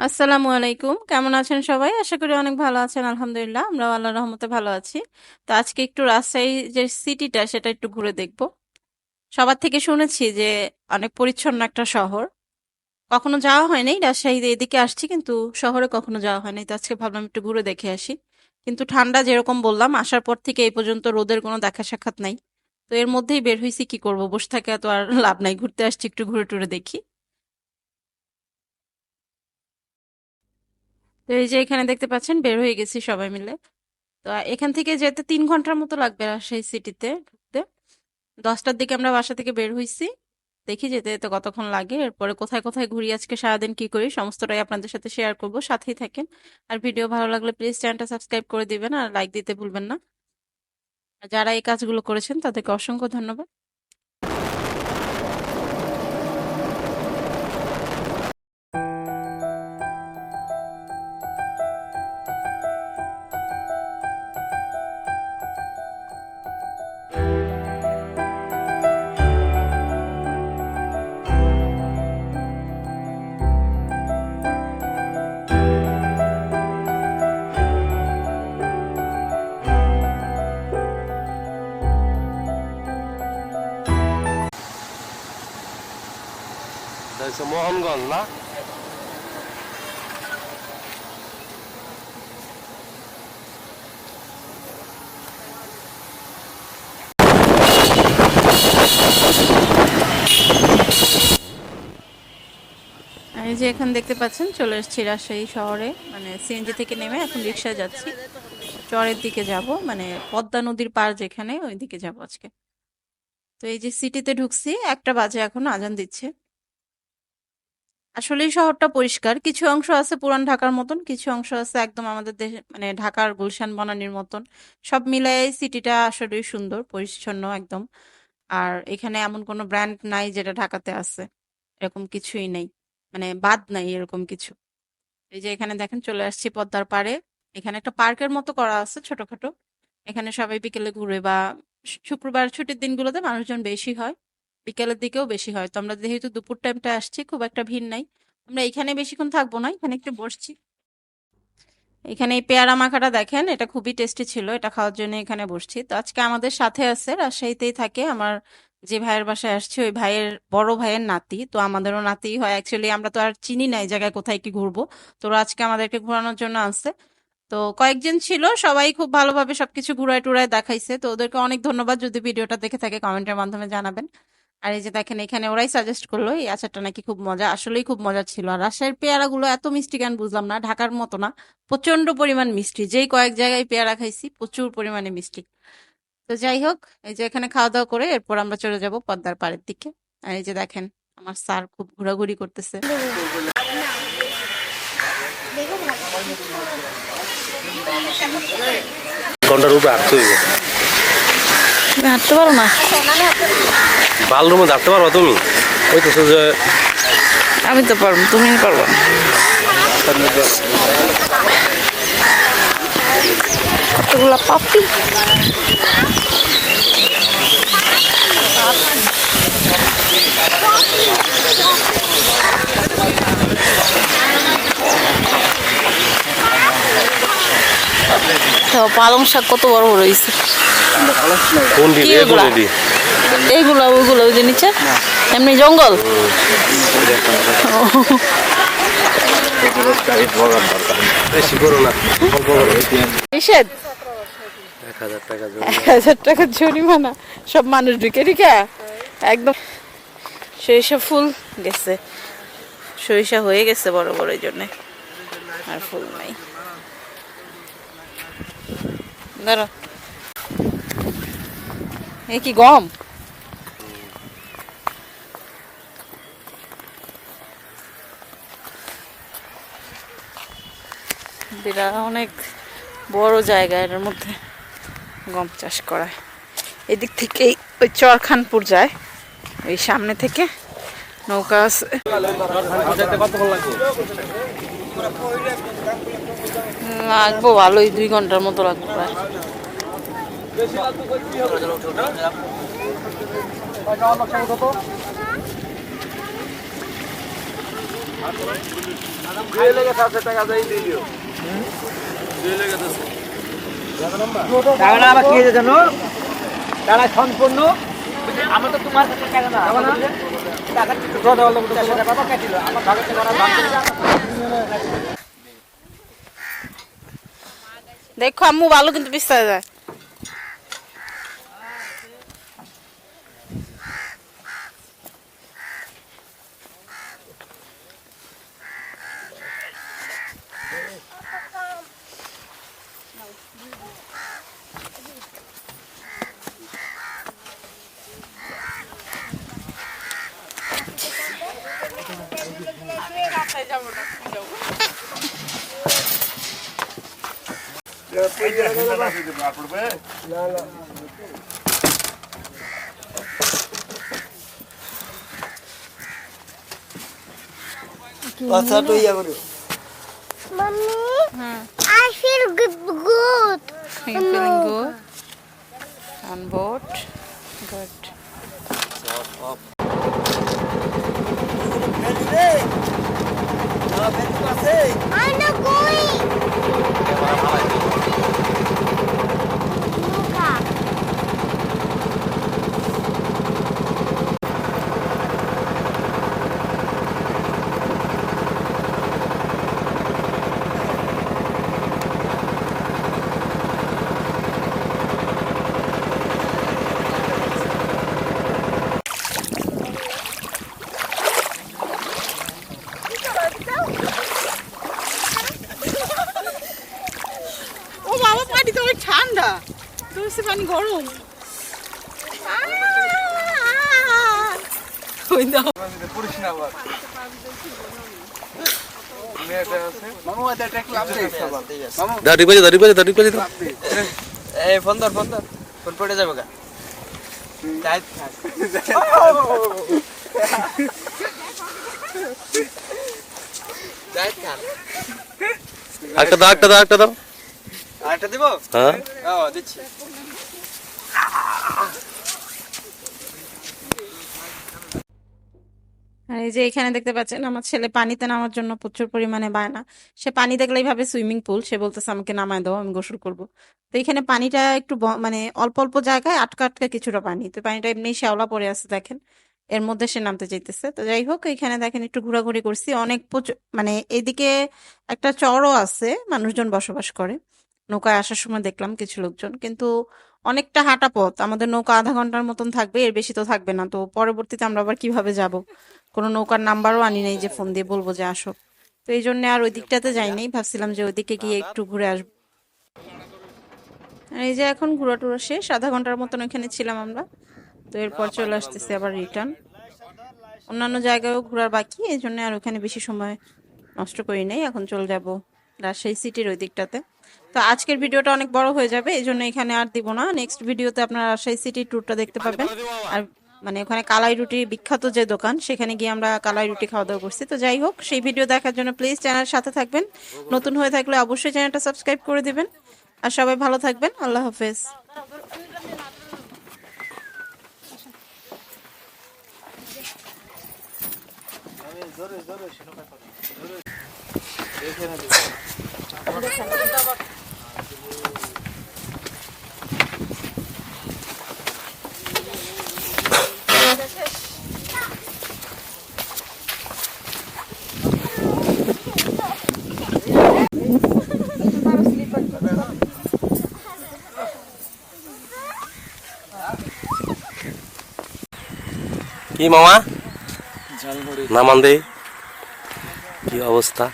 আসসালামু আলাইকুম। কেমন আছেন সবাই? আশা করি অনেক ভালো আছেন। আলহামদুলিল্লাহ, আমরাও আল্লাহর রহমতে ভালো আছি। তো আজকে একটু রাজশাহী যে সিটিটা সেটা একটু ঘুরে দেখব। সবার থেকে শুনেছি যে অনেক পরিচ্ছন্ন একটা শহর। কখনো যাওয়া হয়নি রাজশাহীতে, এদিকে আসছি কিন্তু শহরে কখনো যাওয়া হয়নি। তো আজকে ভাবলাম একটু ঘুরে দেখে আসি। কিন্তু ঠান্ডা যেরকম বললাম, আসার পর থেকে এই পর্যন্ত রোদের কোনো দেখা সাক্ষাৎ নাই। তো এর মধ্যেই বের হয়েছি, কি করব, বসে থাকে তো আর লাভ নাই। ঘুরতে আসছি, একটু ঘুরে টুরে দেখি। তো এই যে এখানে দেখতে পাচ্ছেন, বের হয়ে গেছি সবাই মিলে। তো এখান থেকে যেতে 3 ঘন্টার মতো লাগবে রাজশাহী সিটিতে ঢুকতে। 10টার দিকে আমরা বাসা থেকে বের হইছি। দেখি যেতে যেতে কতক্ষণ লাগে, এরপরে কোথায় কোথায় ঘুরি, আজকে সারাদিন কি করি সমস্তটাই আপনাদের সাথে শেয়ার করব। সাথেই থাকেন। আর ভিডিও ভালো লাগলে প্লিজ চ্যানেলটা সাবস্ক্রাইব করে দিবেন আর লাইক দিতে ভুলবেন না। আর যারা এই কাজগুলো করেছেন তাদেরকে অসংখ্য ধন্যবাদ। মোহনগঞ্জ না? আর এই যে এখানে দেখতে পাচ্ছেন, চলে এসেছি রাজশাহী শহরে। মানে সিএনজি থেকে নেমে এখন রিক্সায় যাচ্ছি। চরের দিকে যাব, মানে পদ্মা নদীর পার যেখানে, ওই দিকে যাবো আজকে। তো এই যে সিটিতে ঢুকছি, 1টা বাজে, এখন আজান দিচ্ছে। আসলেই শহরটা পরিষ্কার। কিছু অংশ আছে পুরান ঢাকার মতন, কিছু অংশ আছে একদম আমাদের দেশ, মানে ঢাকার গুলশান বনানীর মতন। সব মিলাই সিটিটা আসলেই সুন্দর, পরিচ্ছন্ন একদম। আর এখানে এমন কোনো ব্র্যান্ড নাই যেটা ঢাকাতে আছে, এরকম কিছুই নেই। মানে বাদ নাই এরকম কিছু। এই যে এখানে দেখেন, চলে আসছি পদ্মার পাড়ে। এখানে একটা পার্কের মতো করা আছে ছোটখাটো। এখানে সবাই বিকেলে ঘুরে, বা শুক্রবার ছুটির দিনগুলোতে মানুষজন বেশি হয়। বিকেলের দিকেও বেশি হয়। তো আমরা যেহেতু দুপুর টাইমটা আসছি, খুব একটা ভিড় নাই। আমরা এখানে বেশিক্ষণ থাকবো না, এখানে একটু বসছি। এখানে এই পেয়ারা মাখাটা দেখেন, এটা খুবই টেস্টি ছিল, এটা খাওয়ার জন্য এখানে বসছি। তো আজকে আমাদের সাথে আছে, রাজশাহীতেই থাকে আমার, যে ভাইয়ের বাসায় আসছে ওই ভাইয়ের বড় ভাইয়ের নাতি। তো আমাদেরও নাতি হয় অ্যাকচুয়ালি, আমরা তো আর চিনি না এই জায়গায় কোথায় কি ঘুরবো। তো ওরা আজকে আমাদেরকে ঘোরানোর জন্য আসছে। তো কয়েকজন ছিল, সবাই খুব ভালোভাবে সবকিছু ঘুরায় টুরায় দেখাইছে। তো ওদেরকে অনেক ধন্যবাদ। যদি ভিডিওটা দেখে থাকে কমেন্টের মাধ্যমে জানাবেন। আর এই যে দেখেন, এখানে ওরাই সাজেস্ট করলো এই আচারটা নাকি খুব মজা, আসলেই খুব মজা ছিল। আর রাজশাহীর পেয়ারাগুলো এত মিষ্টি কেন বুঝলাম না, ঢাকার মতো না। প্রচন্ড পরিমাণ মিষ্টি, যেই কয়েক জায়গায় পেয়ারা খাইছি প্রচুর পরিমাণে মিষ্টি। তো যাই হোক, এই যে এখানে খাওয়া দাওয়া করে এরপর আমরা চলে যাব পদ্মার পাড়ের দিকে। আর এই যে দেখেন, আমার স্যার খুব ঘোরাঘুরি করতেছে। ঘন্টার উপরে হাঁটতে হইব। তুমি হাঁটতে পারো না? বালরুমে হাঁটতে পারবা তুমি? ওই তো যে আমি তো পারবো, তুমি পারবো না। কতগুলা পাপি। পালং শাক কত বড় বড় হয়েছে। কোন দিকে? কি এগুলা? এইগুলা ওইগুলো ওই যে নিচে এমনি জঙ্গল। বেশি করো না, অল্প করো। নিষেধ। 1000 টাকা 1000 টাকা জরিমানা। সব মানুষ ঢুকে ঢুকে একদম। সরিষা ফুল গেছে, সরিষা হয়ে গেছে বড় বড়, এই জন্যে আর ফুল নাই। ধরো, এ কি গম? বিরাট অনেক বড় জায়গা, এর মধ্যে গম চাষ করা। এদিক থেকেই ওই চরখানপুর যায়, ওই সামনে থেকে নৌকা আছে। লাগবো ভালোই, 2 ঘন্টার মতো লাগবে প্রায়। টাকাটা আবার খেয়ে জানো টাকা সম্পূর্ণ আমার তো তোমার কাছে টাকা না টাকা কিছু কথা বললো টাকা কেটে আমার ভাগে দেখো আম্মু ভালো কিন্তু পিছায় যায়। আচ্ছা তো ইয়া করো Mommy, I feel good. You feeling good? On board? Good. I'm not going. Luca. ও বাবা পানি তো অনেক ঠান্ডা, তুমি পানি গরম। ওই দাও দাঁড়ি বাজে এই ফোন ধর ফোন পড়ে যাবে গা চাই থাক চাই থাক একটা দাও আরেকটা দিব হ্যাঁ ও দিচ্ছি আর এই যে এখানে দেখতে পাচ্ছেন আমার ছেলে পানিতে নামার জন্য প্রচুর পরিমাণে বায়না। সে পানি দেখলেই ভাবে সুইমিং পুল, সে বলতেছে আমাকে নামায় দাও, আমি গোসল করব। তো এখানে পানিটা একটু মানে অল্প অল্প জায়গায় আটকা আটকা কিছুটা পানি, তো পানিটা এমনি শ্যাওলা পড়ে আছে দেখেন, এর মধ্যে সে নামতে চাইতেছে। তো যাই হোক এখানে দেখেন একটু ঘোরাঘুরি করছি, অনেক মানে এদিকে একটা চরও আছে, মানুষজন বসবাস করে। নৌকায় আসার সময় দেখলাম কিছু লোকজন, কিন্তু অনেকটা হাঁটা পথ, আমাদের নৌকা আধা ঘন্টার মতন থাকবে, এর বেশি তো থাকবে না। তো পরবর্তীতে আমরা আবার কিভাবে যাব, কোনো নৌকার নাম্বারও আনি নাই যে ফোন দিয়ে বলবো যে আসো। তো এই জন্য আর ওই দিকটাতে যাইনি, ভাবছিলাম যে ওইদিকে গিয়ে একটু ঘুরে আসবো। আর এই যে এখন ঘোরা টুরা শেষ, আধা ঘন্টার মতন ওইখানে ছিলাম আমরা। তো এরপর চলে আসতেছি আবার রিটার্ন। অন্যান্য জায়গায়ও ঘোরার বাকি, এই জন্য আর ওখানে বেশি সময় নষ্ট করি নাই। এখন চলে যাব রাজশাহী সিটির ওই দিকটাতে। তো আজকের ভিডিওটা অনেক বড় হয়ে যাবে, এই জন্য এখানে আর দিব না। নেক্সট ভিডিওতে আপনারা রাজশাহী সিটির ট্যুরটা দেখতে পাবেন। আর মানে ওখানে কালাই রুটি বিখ্যাত যে দোকান, সেখানে গিয়ে আমরা কালাই রুটি খাওয়া দাওয়া করছি। তো যাই হোক, সেই ভিডিও দেখার জন্য প্লিজ চ্যানেলের সাথে থাকবেন। নতুন হয়ে থাকলে অবশ্যই চ্যানেলটা সাবস্ক্রাইব করে দিবেন। আর সবাই ভালো থাকবেন, আল্লাহ হাফেজ। কি মামা নামান দে, কি অবস্থা।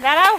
দাঁড়াও।